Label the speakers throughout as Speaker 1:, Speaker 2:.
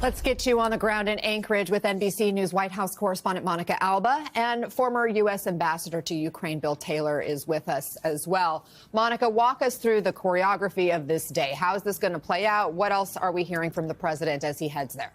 Speaker 1: Let's get you on the ground in Anchorage with NBC News White House correspondent Monica Alba, and former U.S. Ambassador to Ukraine Bill Taylor is with us as well. Monica, walk us through the choreography of this day. How is this going to play out? What else are we hearing from the president as he heads there?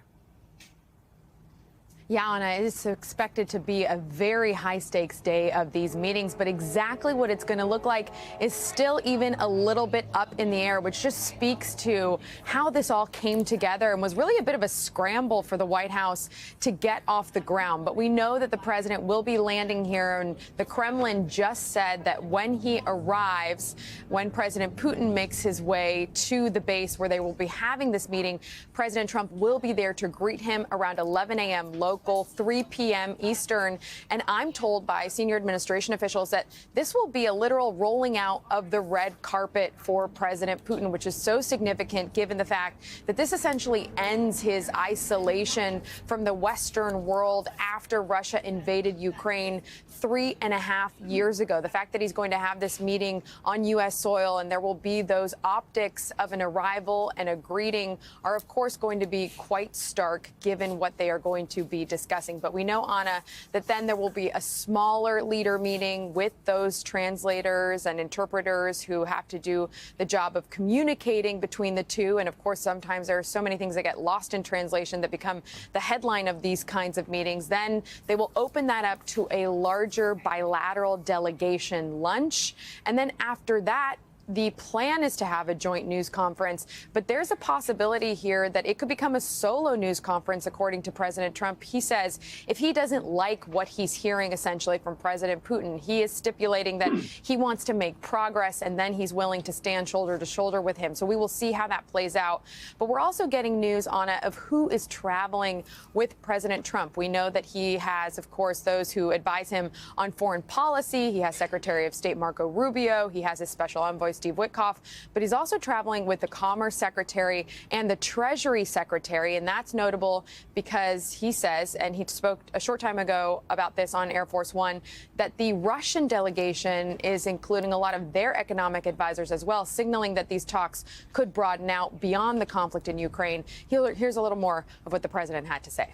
Speaker 2: Yeah, Anna, it is expected to be a very high-stakes day of these meetings, but exactly what it's going to look like is still even a little bit up in the air, which just speaks to how this all came together and was really a bit of a scramble for the White House to get off the ground. But we know that the president will be landing here, and the Kremlin just said that when he arrives, when President Putin makes his way to the base where they will be having this meeting, President Trump will be there to greet him around 11 a.m. local, 3 p.m. Eastern. And I'm told by senior administration officials that this will be a literal rolling out of the red carpet for President Putin, which is so significant given the fact that this essentially ends his isolation from the Western world after Russia invaded Ukraine 3.5 years ago. The fact that he's going to have this meeting on U.S. soil and there will be those optics of an arrival and a greeting are, of course, going to be quite stark given what they are going to be discussing. But we know, Anna, that then there will be a smaller leader meeting with those translators and interpreters who have to do the job of communicating between the two. And of course, sometimes there are so many things that get lost in translation that become the headline of these kinds of meetings. Then they will open that up to a larger bilateral delegation lunch. And then after that, the plan is to have a joint news conference, but there's a possibility here that it could become a solo news conference, according to President Trump. He says if he doesn't like what he's hearing essentially from President Putin, he is stipulating that he wants to make progress and then he's willing to stand shoulder to shoulder with him. So we will see how that plays out. But we're also getting news, Anna, of who is traveling with President Trump. We know that he has, of course, those who advise him on foreign policy. He has Secretary of State Marco Rubio. He has his special envoy, Steve Witkoff, but he's also traveling with the Commerce Secretary and the Treasury Secretary. And that's notable because he says, and he spoke a short time ago about this on Air Force One, that the Russian delegation is including a lot of their economic advisors as well, signaling that these talks could broaden out beyond the conflict in Ukraine. Here's a little more of what the president had to say.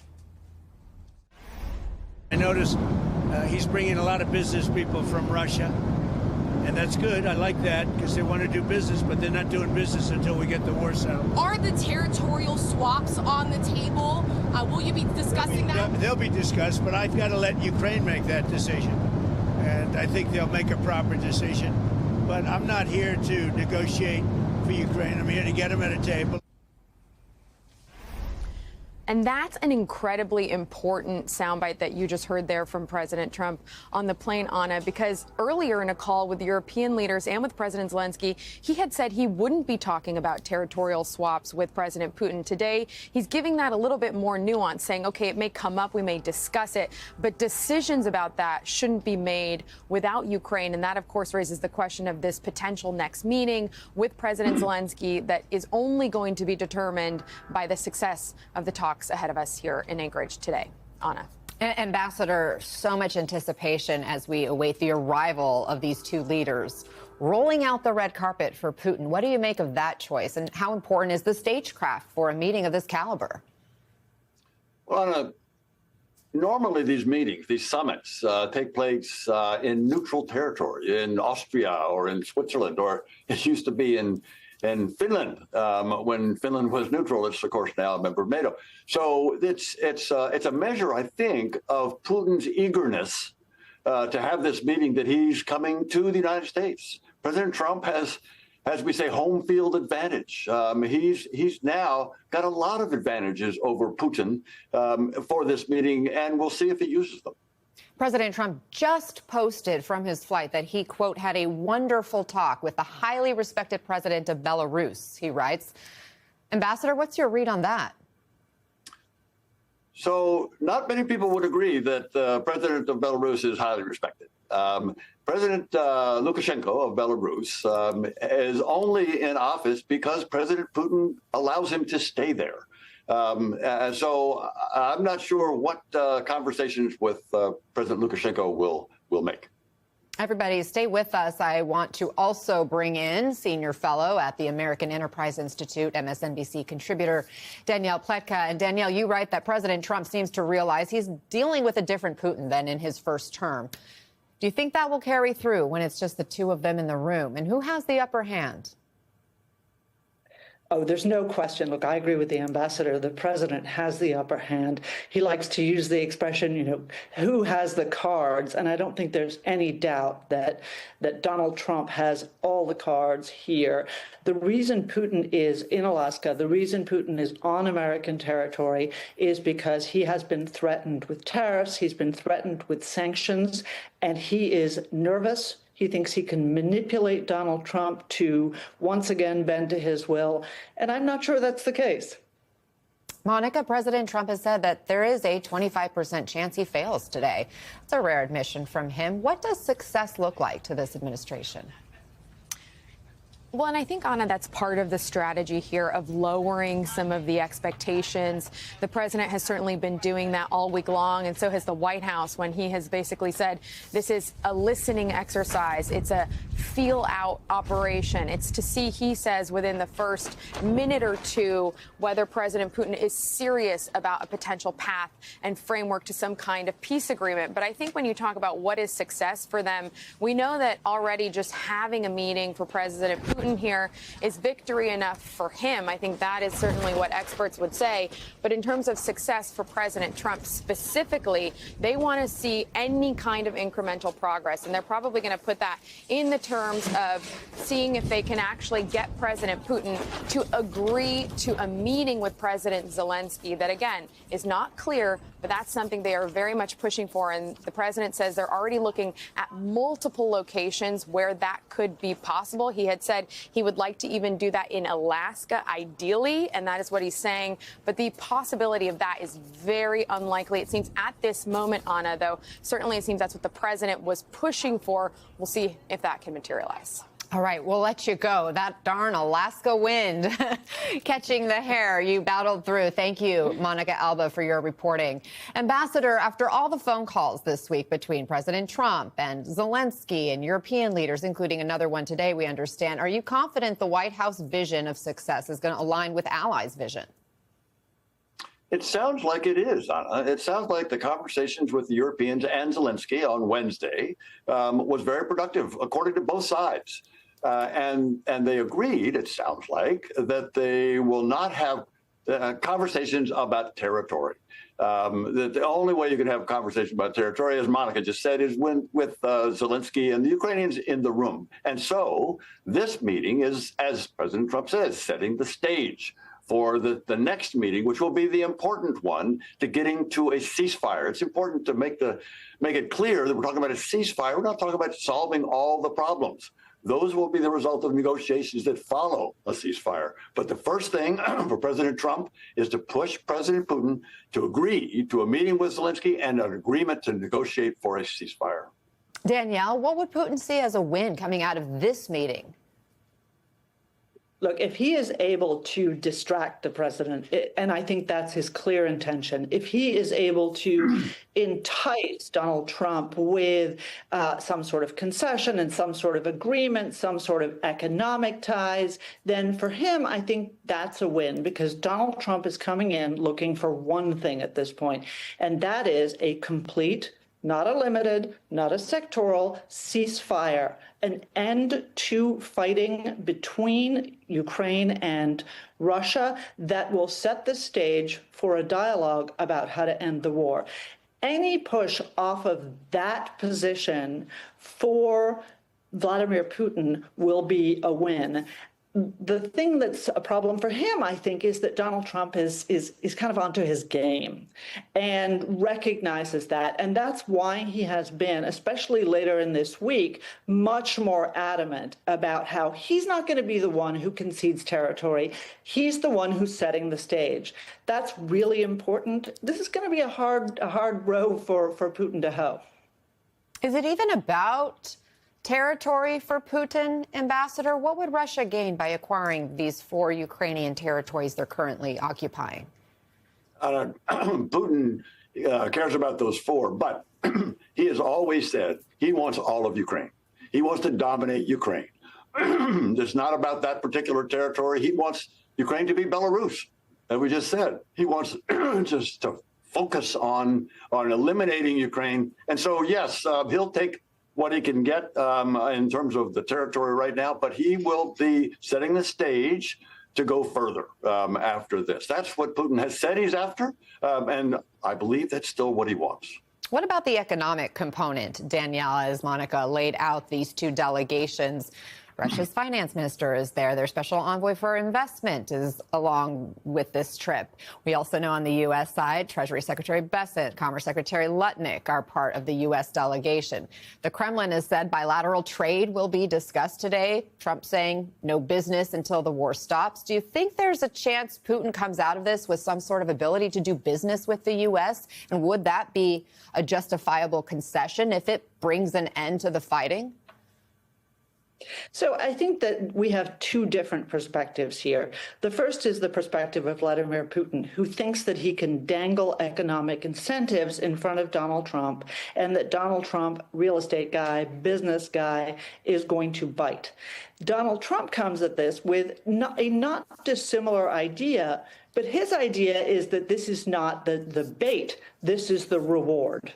Speaker 3: I noticed he's bringing a lot of business people from Russia. And that's good. I like that because they want to do business, but they're not doing business until we get the war settled.
Speaker 4: Are the territorial swaps on the table? Will you be discussing that?
Speaker 3: They'll be discussed, but I've got to let Ukraine make that decision. And I think they'll make a proper decision. But I'm not here to negotiate for Ukraine. I'm here to get them at a table.
Speaker 2: And that's an incredibly important soundbite that you just heard there from President Trump on the plane, Anna, because earlier in a call with European leaders and with President Zelensky, he had said he wouldn't be talking about territorial swaps with President Putin. Today, he's giving that a little bit more nuance, saying, OK, it may come up, we may discuss it, but decisions about that shouldn't be made without Ukraine. And that, of course, raises the question of this potential next meeting with President Zelensky that is only going to be determined by the success of the talks ahead of us here in Anchorage today. Anna.
Speaker 1: Ambassador, so much anticipation as we await the arrival of these two leaders rolling out the red carpet for Putin. What do you make of that choice, and how important is the stagecraft for a meeting of this caliber?
Speaker 5: Well, Anna, normally these meetings, these summits, take place in neutral territory, in Austria or in Switzerland, or it used to be in Finland, when Finland was neutral. It's, of course, now a member of NATO. So it's a measure, I think, of Putin's eagerness to have this meeting, that he's coming to the United States. President Trump has, as we say, home field advantage. He's now got a lot of advantages over Putin for this meeting, and we'll see if he uses them.
Speaker 1: President Trump just posted from his flight that he, quote, had a wonderful talk with the highly respected president of Belarus, he writes. Ambassador, what's your read on that?
Speaker 5: So not many people would agree that the president of Belarus is highly respected. President Lukashenko of Belarus is only in office because President Putin allows him to stay there. So I'm not sure what conversations with President Lukashenko will make.
Speaker 1: Everybody, stay with us. I want to also bring in senior fellow at the American Enterprise Institute, MSNBC contributor Danielle Pletka. And Danielle, you write that President Trump seems to realize he's dealing with a different Putin than in his first term. Do you think that will carry through when it's just the two of them in the room? And who has the upper hand?
Speaker 6: Oh, there's no question. Look, I agree with the ambassador. The president has the upper hand. He likes to use the expression, who has the cards? And I don't think there's any doubt that Donald Trump has all the cards here. The reason Putin is in Alaska, the reason Putin is on American territory is because he has been threatened with tariffs. He's been threatened with sanctions, and he is nervous. He thinks he can manipulate Donald Trump to once again bend to his will. And I'm not sure that's the case.
Speaker 1: Monica, President Trump has said that there is a 25% chance he fails today. It's a rare admission from him. What does success look like to this administration?
Speaker 2: Well, and I think, Anna, that's part of the strategy here of lowering some of the expectations. The president has certainly been doing that all week long, and so has the White House when he has basically said this is a listening exercise. It's a feel-out operation. It's to see, he says, within the first minute or two, whether President Putin is serious about a potential path and framework to some kind of peace agreement. But I think when you talk about what is success for them, we know that already just having a meeting for President Putin here is victory enough for him. I think that is certainly what experts would say. But in terms of success for President Trump specifically, they want to see any kind of incremental progress. And they're probably going to put that in the terms of seeing if they can actually get President Putin to agree to a meeting with President Zelensky that, again, is not clear, but that's something they are very much pushing for. And the president says they're already looking at multiple locations where that could be possible. He had said he would like to even do that in Alaska, ideally, and that is what he's saying. But the possibility of that is very unlikely. It seems at this moment, Anna, though, certainly it seems that's what the president was pushing for. We'll see if that can materialize.
Speaker 1: All right, we'll let you go. That darn Alaska wind catching the hair you battled through. Thank you, Monica Alba, for your reporting. Ambassador, after all the phone calls this week between President Trump and Zelensky and European leaders, including another one today, we understand, are you confident the White House vision of success is going to align with allies' vision?
Speaker 5: It sounds like it is, Anna. It sounds like the conversations with the Europeans and Zelensky on Wednesday was very productive, according to both sides. And they agreed, it sounds like, that they will not have conversations about territory. That the only way you can have a conversation about territory, as Monica just said, is with Zelensky and the Ukrainians in the room. And so this meeting is, as President Trump says, setting the stage for the next meeting, which will be the important one to getting to a ceasefire. It's important to make it clear that we're talking about a ceasefire. We're not talking about solving all the problems. Those will be the result of negotiations that follow a ceasefire. But the first thing for President Trump is to push President Putin to agree to a meeting with Zelensky and an agreement to negotiate for a ceasefire.
Speaker 1: Danielle, what would Putin see as a win coming out of this meeting?
Speaker 6: Look, if he is able to distract the president, and I think that's his clear intention, if he is able to entice Donald Trump with some sort of concession and some sort of agreement, some sort of economic ties, then for him, I think that's a win, because Donald Trump is coming in looking for one thing at this point, and that is a complete, not a limited, not a sectoral ceasefire, an end to fighting between Ukraine and Russia that will set the stage for a dialogue about how to end the war. Any push off of that position for Vladimir Putin will be a win. The thing that's a problem for him, I think, is that Donald Trump is kind of onto his game and recognizes that. And that's why he has been, especially later in this week, much more adamant about how he's not going to be the one who concedes territory. He's the one who's setting the stage. That's really important. This is going to be a hard row for Putin to hoe.
Speaker 1: Is it even about territory for Putin, Ambassador? What would Russia gain by acquiring these 4 Ukrainian territories they're currently occupying?
Speaker 5: Putin cares about those 4, but he has always said he wants all of Ukraine. He wants to dominate Ukraine. It's not about that particular territory. He wants Ukraine to be Belarus, as we just said. He wants just to focus on eliminating Ukraine. And so, yes, he'll take what he can get in terms of the territory right now, but he will be setting the stage to go further after this. That's what Putin has said he's after, and I believe that's still what he wants.
Speaker 1: What about the economic component, Danielle, as Monica laid out these two delegations? Russia's finance minister is there. Their special envoy for investment is along with this trip. We also know on the U.S. side, Treasury Secretary Bessent, Commerce Secretary Lutnick are part of the U.S. delegation. The Kremlin has said bilateral trade will be discussed today. Trump saying no business until the war stops. Do you think there's a chance Putin comes out of this with some sort of ability to do business with the U.S.? And would that be a justifiable concession if it brings an end to the fighting?
Speaker 6: So I think that we have two different perspectives here. The first is the perspective of Vladimir Putin, who thinks that he can dangle economic incentives in front of Donald Trump, and that Donald Trump, real estate guy, business guy, is going to bite. Donald Trump comes at this with a not dissimilar idea, but his idea is that this is not the bait, this is the reward.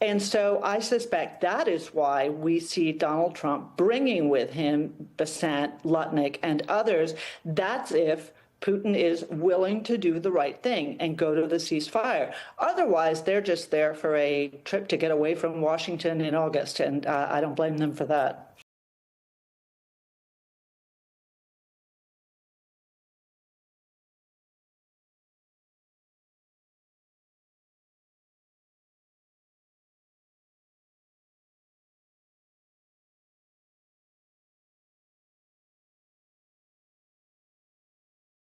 Speaker 6: And so I suspect that is why we see Donald Trump bringing with him Bessent, Lutnick, and others. That's if Putin is willing to do the right thing and go to the ceasefire. Otherwise, they're just there for a trip to get away from Washington in August, and I don't blame them for that.